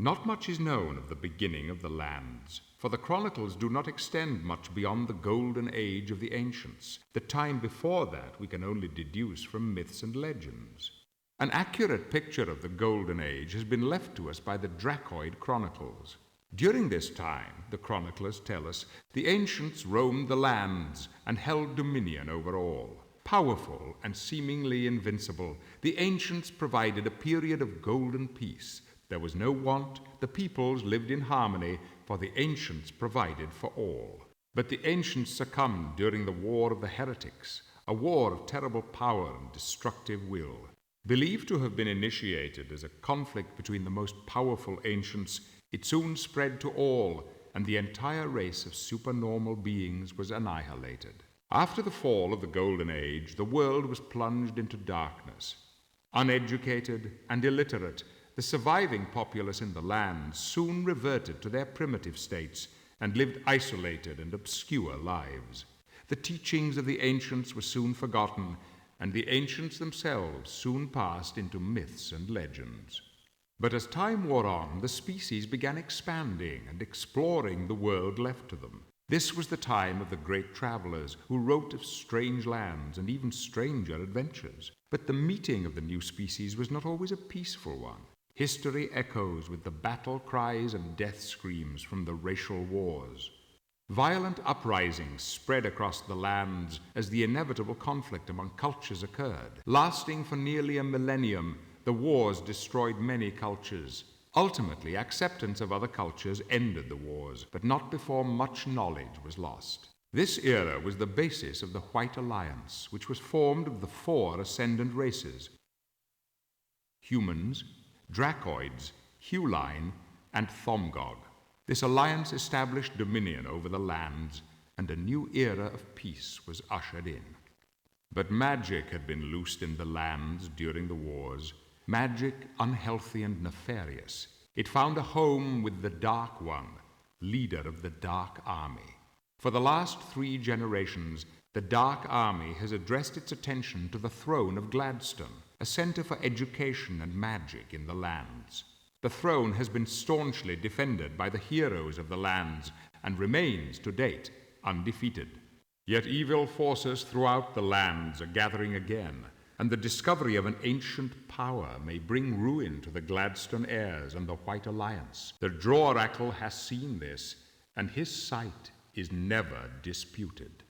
Not much is known of the beginning of the lands, for the chronicles do not extend much beyond the golden age of the ancients. The time before that we can only deduce from myths and legends. An accurate picture of the golden age has been left to us by the Dracoid chronicles. During this time, the chroniclers tell us, the ancients roamed the lands and held dominion over all. Powerful and seemingly invincible, the ancients provided a period of golden peace. There was no want, the peoples lived in harmony, for the ancients provided for all. But the ancients succumbed during the War of the Heretics, a war of terrible power and destructive will. Believed to have been initiated as a conflict between the most powerful ancients, it soon spread to all, and the entire race of supernormal beings was annihilated. After the fall of the Golden Age, the world was plunged into darkness. Uneducated and illiterate, the surviving populace in the land soon reverted to their primitive states and lived isolated and obscure lives. The teachings of the ancients were soon forgotten, and the ancients themselves soon passed into myths and legends. But as time wore on, the species began expanding and exploring the world left to them. This was the time of the great travelers who wrote of strange lands and even stranger adventures. But the meeting of the new species was not always a peaceful one. History echoes with the battle cries and death screams from the racial wars. Violent uprisings spread across the lands as the inevitable conflict among cultures occurred. Lasting for nearly a millennium, the wars destroyed many cultures. Ultimately, acceptance of other cultures ended the wars, but not before much knowledge was lost. This era was the basis of the White Alliance, which was formed of the 4 ascendant races: humans, Dracoids, Huline, and Thomgog. This alliance established dominion over the lands, and a new era of peace was ushered in. But magic had been loosed in the lands during the wars. Magic, unhealthy and nefarious. It found a home with the Dark One, leader of the Dark Army. For the last 3 generations, the Dark Army has addressed its attention to the throne of Gladstone, a center for education and magic in the lands. The throne has been staunchly defended by the heroes of the lands and remains, to date, undefeated. Yet evil forces throughout the lands are gathering again, and the discovery of an ancient power may bring ruin to the Gladstone heirs and the White Alliance. The Droracle has seen this, and his sight is never disputed.